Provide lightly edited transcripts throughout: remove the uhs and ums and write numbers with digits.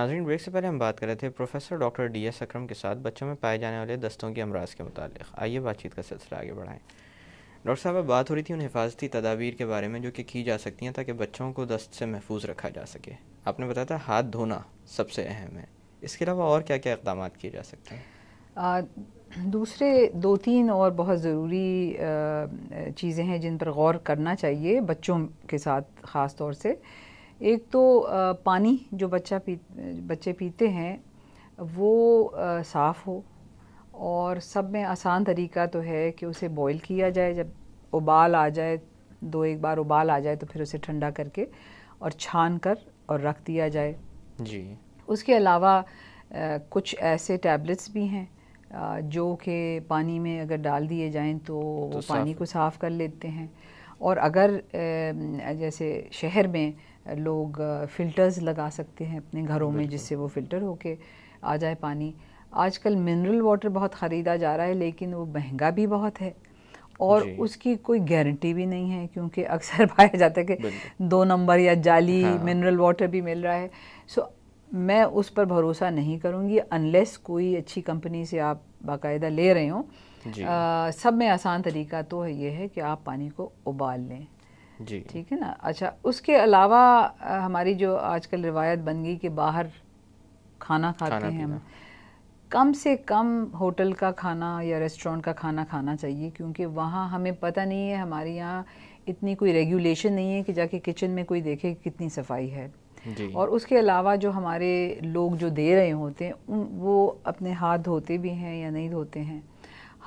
ناظرین، بریک سے پہلے ہم بات کر رہے تھے پروفیسر ڈاکٹر ڈی ایس اکرم کے ساتھ بچوں میں پائے جانے والے دستوں کے امراض کے متعلق. آئیے بات چیت کا سلسلہ آگے بڑھائیں. ڈاکٹر صاحب، اب بات ہو رہی تھی ان حفاظتی تدابیر کے بارے میں جو کہ کی جا سکتی ہیں تاکہ بچوں کو دست سے محفوظ رکھا جا سکے. آپ نے بتایا تھا ہاتھ دھونا سب سے اہم ہے، اس کے علاوہ اور کیا کیا اقدامات کیے جا سکتے ہیں؟ دوسرے 2-3 اور بہت ضروری چیزیں ہیں جن پر غور کرنا چاہیے بچوں کے ساتھ خاص طور سے. ایک تو پانی جو بچے پیتے ہیں وہ صاف ہو، اور سب میں آسان طریقہ تو ہے کہ اسے بوائل کیا جائے. جب ابال آ جائے، 2-1 بار ابال آ جائے تو پھر اسے ٹھنڈا کر کے اور چھان کر اور رکھ دیا جائے. جی. اس کے علاوہ کچھ ایسے ٹیبلٹس بھی ہیں جو کہ پانی میں اگر ڈال دیے جائیں تو وہ پانی کو صاف کر لیتے ہیں. اور اگر جیسے شہر میں لوگ فلٹرز لگا سکتے ہیں اپنے گھروں میں جس سے وہ فلٹر ہو کے آ جائے پانی. آج کل منرل واٹر بہت خریدا جا رہا ہے لیکن وہ مہنگا بھی بہت ہے اور اس کی کوئی گارنٹی بھی نہیں ہے، کیونکہ اکثر پایا جاتا ہے کہ 2 نمبر یا جعلی منرل واٹر بھی مل رہا ہے. میں اس پر بھروسہ نہیں کروں گی انلیس کوئی اچھی کمپنی سے آپ باقاعدہ لے رہے ہوں. سب میں آسان طریقہ تو یہ ہے کہ آپ پانی کو ابال لیں. ٹھیک ہے نا. اچھا، اس کے علاوہ ہماری جو آج کل روایت بن گئی کہ باہر کھانا کھاتے ہیں ہم، کم سے کم ہوٹل کا کھانا یا ریسٹورینٹ کا کھانا کھانا چاہیے، کیونکہ وہاں ہمیں پتہ نہیں ہے، ہمارے یہاں اتنی کوئی ریگولیشن نہیں ہے کہ جا کے کچن میں کوئی دیکھے کتنی صفائی ہے. اور اس کے علاوہ جو ہمارے لوگ جو دے رہے ہوتے ہیں وہ اپنے ہاتھ دھوتے بھی ہیں یا نہیں دھوتے ہیں.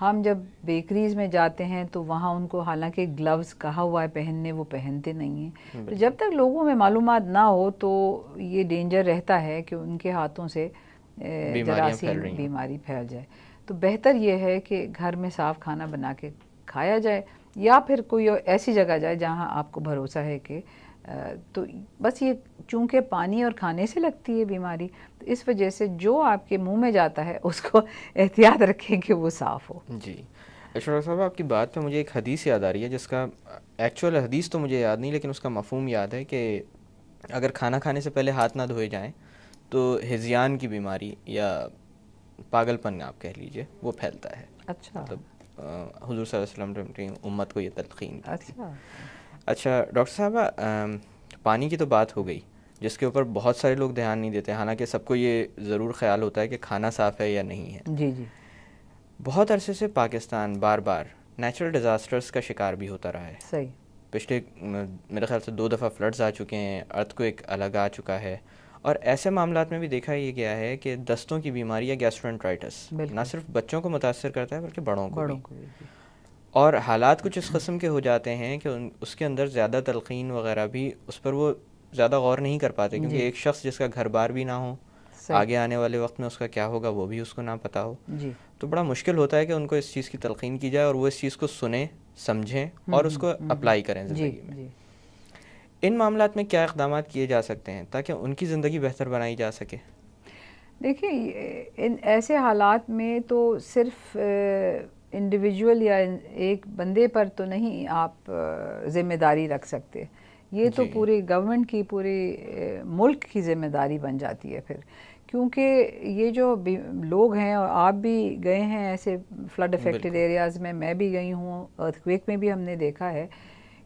ہم جب بیکریز میں جاتے ہیں تو وہاں ان کو حالانکہ گلوز کہا ہوا ہے پہننے، وہ پہنتے نہیں ہیں. تو جب تک لوگوں میں معلومات نہ ہو تو یہ ڈینجر رہتا ہے کہ ان کے ہاتھوں سے جراثیم بیماری پھیل جائے. تو بہتر یہ ہے کہ گھر میں صاف کھانا بنا کے کھایا جائے، یا پھر کوئی ایسی جگہ جائے جہاں آپ کو بھروسہ ہے کہ تو بس یہ چونکہ پانی اور کھانے سے لگتی ہے بیماری، تو اس وجہ سے جو آپ کے منہ میں جاتا ہے اس کو احتیاط رکھیں کہ وہ صاف ہو. جی. ڈاکٹر صاحب، آپ کی بات پہ مجھے ایک حدیث یاد آ رہی ہے جس کا ایکچوئل حدیث تو مجھے یاد نہیں لیکن اس کا مفہوم یاد ہے کہ اگر کھانا کھانے سے پہلے ہاتھ نہ دھوئے جائیں تو ہذیان کی بیماری یا پاگل پن آپ کہہ لیجئے وہ پھیلتا ہے. اچھا. مطلب حضور صلی اللہ علیہ وسلم نے امت کو یہ تلقین کی تھی. اچھا ڈاکٹر صاحب، پانی کی تو بات ہو گئی جس کے اوپر بہت سارے لوگ دھیان نہیں دیتے، حالانکہ سب کو یہ ضرور خیال ہوتا ہے کہ کھانا صاف ہے یا نہیں ہے. جی جی. بہت عرصے سے پاکستان بار بار نیچرل ڈیزاسٹرز کا شکار بھی ہوتا رہا ہے. صحیح. پچھلے میرے خیال سے 2 دفعہ فلڈز آ چکے ہیں، ارتھ کوئک الگ آ چکا ہے، اور ایسے معاملات میں بھی دیکھا یہ گیا ہے کہ دستوں کی بیماری یا گیسٹرونٹرائٹس نہ صرف بچوں کو متاثر کرتا ہے بلکہ بڑوں کو بھی. اور حالات کچھ اس قسم کے ہو جاتے ہیں کہ اس کے اندر زیادہ تلقین وغیرہ بھی اس پر وہ زیادہ غور نہیں کر پاتے، کیونکہ ایک شخص جس کا گھر بار بھی نہ ہو، آگے آنے والے وقت میں اس کا کیا ہوگا وہ بھی اس کو نہ پتہ ہو. تو بڑا مشکل ہوتا ہے کہ ان کو اس چیز کی تلقین کی جائے اور وہ اس چیز کو سنیں، سمجھیں اور اس کو اپلائی کریں زندگی میں. ان معاملات میں کیا اقدامات کیے جا سکتے ہیں تاکہ ان کی زندگی بہتر بنائی جا سکے؟ دیکھیں، ان ایسے حالات میں تو صرف انڈیویجول یا ایک بندے پر تو نہیں آپ ذمہ داری رکھ سکتے، یہ تو پوری گورنمنٹ کی، پورے ملک کی ذمہ داری بن جاتی ہے پھر. کیونکہ یہ جو لوگ ہیں، اور آپ بھی گئے ہیں ایسے فلڈ افیکٹڈ ایریاز میں بھی گئی ہوں، ارتھ کویک میں بھی ہم نے دیکھا ہے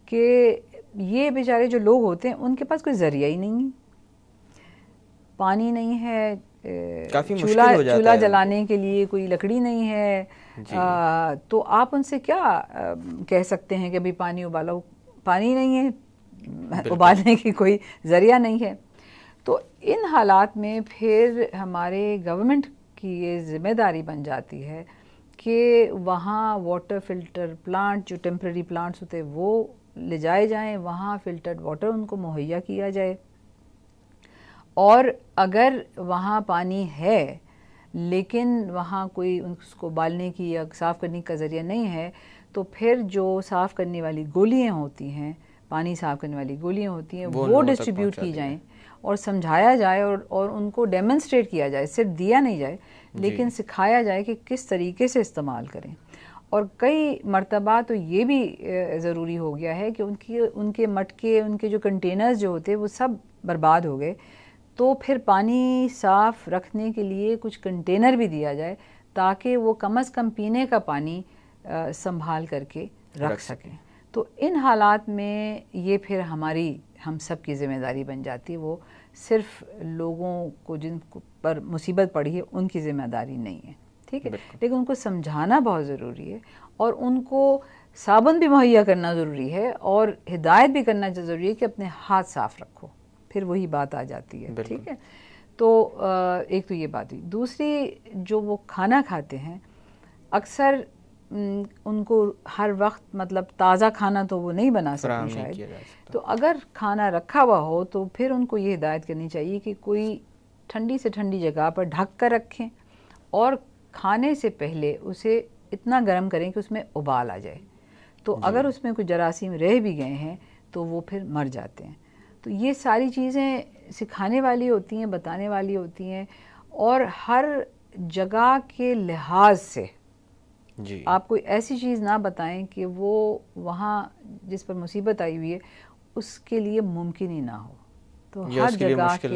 کہ یہ بیچارے جو لوگ ہوتے ہیں ان کے پاس کوئی ذریعہ ہی نہیں ہے، پانی نہیں ہے، چولہا جلانے کے لیے کوئی لکڑی نہیں ہے. تو آپ ان سے کیا کہہ سکتے ہیں کہ ابھی پانی ابالو؟ پانی نہیں ہے، ابالنے کی کوئی ذریعہ نہیں ہے. تو ان حالات میں پھر ہمارے گورنمنٹ کی یہ ذمہ داری بن جاتی ہے کہ وہاں واٹر فلٹر پلانٹ، جو ٹیمپرری پلانٹس ہوتے ہیں وہ لے جائے جائیں، وہاں فلٹرڈ واٹر ان کو مہیا کیا جائے. اور اگر وہاں پانی ہے لیکن وہاں کوئی اس کو ابالنے کی یا صاف کرنے کا ذریعہ نہیں ہے تو پھر جو صاف کرنے والی گولیاں ہوتی ہیں، پانی صاف کرنے والی گولیاں ہوتی ہیں، وہ ڈسٹریبیوٹ کی جائیں اور سمجھایا جائے اور ان کو ڈیمونسٹریٹ کیا جائے، صرف دیا نہیں جائے لیکن سکھایا جائے کہ کس طریقے سے استعمال کریں. اور کئی مرتبہ تو یہ بھی ضروری ہو گیا ہے کہ ان کے مٹکے، ان کے جو کنٹینرز جو ہوتے وہ سب برباد ہو گئے. تو پھر پانی صاف رکھنے کے لیے کچھ کنٹینر بھی دیا جائے تاکہ وہ کم از کم پینے کا پانی سنبھال کر کے رکھ سکیں. تو ان حالات میں یہ پھر ہم سب کی ذمہ داری بن جاتی ہے. وہ صرف لوگوں کو جن پر مصیبت پڑی ہے ان کی ذمہ داری نہیں ہے, ٹھیک ہے, لیکن ان کو سمجھانا بہت ضروری ہے اور ان کو صابن بھی مہیا کرنا ضروری ہے اور ہدایت بھی کرنا ضروری ہے کہ اپنے ہاتھ صاف رکھو. پھر وہی بات آ جاتی ہے, ٹھیک ہے. تو ایک تو یہ بات ہوئی. دوسری, جو وہ کھانا کھاتے ہیں اکثر ان کو ہر وقت مطلب تازہ کھانا تو وہ نہیں بنا سکتے شاید, تو اگر کھانا رکھا ہوا ہو تو پھر ان کو یہ ہدایت کرنی چاہیے کہ کوئی ٹھنڈی سے ٹھنڈی جگہ پر ڈھک کر رکھیں اور کھانے سے پہلے اسے اتنا گرم کریں کہ اس میں ابال آ جائے. تو اگر اس میں کوئی جراثیم رہ بھی گئے ہیں تو وہ پھر مر جاتے ہیں. تو یہ ساری چیزیں سکھانے والی ہوتی ہیں, بتانے والی ہوتی ہیں, اور ہر جگہ کے لحاظ سے آپ کوئی ایسی چیز نہ بتائیں کہ وہ وہاں جس پر مصیبت آئی ہوئی ہے اس کے لیے ممکن ہی نہ ہو. تو ہر جگہ کے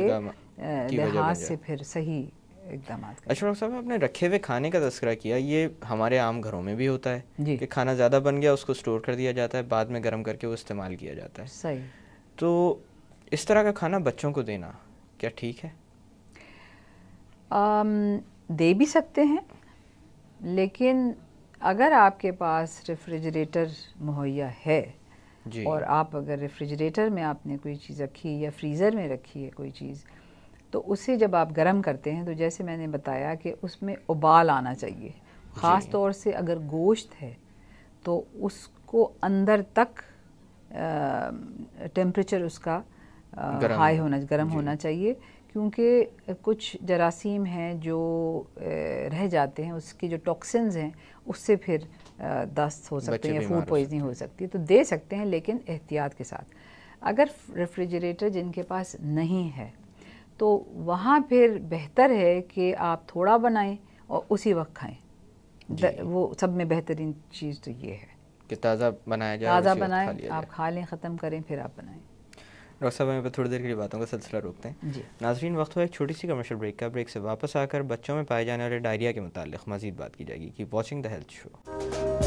لحاظ سے پھر صحیح اقدامات کریں. اچھا ڈاکٹر صاحب, آپ نے رکھے ہوئے کھانے کا تذکرہ کیا, یہ ہمارے عام گھروں میں بھی ہوتا ہے کہ کھانا زیادہ بن گیا اس کو اسٹور کر دیا جاتا ہے, بعد میں گرم کر کے وہ استعمال کیا جاتا ہے. صحیح. تو اس طرح کا کھانا بچوں کو دینا کیا ٹھیک ہے؟ دے بھی سکتے ہیں, لیکن اگر آپ کے پاس ریفریجریٹر مہیا ہے اور آپ اگر ریفریجریٹر میں آپ نے کوئی چیز رکھی یا فریزر میں رکھی ہے کوئی چیز, تو اسے جب آپ گرم کرتے ہیں تو جیسے میں نے بتایا کہ اس میں ابال آنا چاہیے. خاص طور سے اگر گوشت ہے تو اس کو اندر تک ٹیمپریچر اس کا ہائی گرم ہونا چاہیے, کیونکہ کچھ جراثیم ہیں جو رہ جاتے ہیں, اس کی جو ٹاکسنز ہیں اس سے پھر دست ہو سکتے ہیں یا فوڈ پوائزننگ ہو سکتی ہے. تو دے سکتے ہیں لیکن احتیاط کے ساتھ. اگر ریفریجریٹر جن کے پاس نہیں ہے تو وہاں پھر بہتر ہے کہ آپ تھوڑا بنائیں اور اسی وقت کھائیں. وہ سب میں بہترین چیز تو یہ ہے کہ تازہ بنایا جائے, تازہ بنائیں, آپ کھا لیں, ختم کریں, پھر آپ بنائیں. ڈاکٹر صاحب, ہمیں تھوڑی دیر کے لیے باتوں کا سلسلہ روکتے ہیں. ناظرین, وقت ہوا ایک چھوٹی سی کمرشل بریک کا. بریک سے واپس آ کر بچوں میں پائے جانے والے ڈائریا کے متعلق مزید بات کی جائے گی. Keep watching the health show.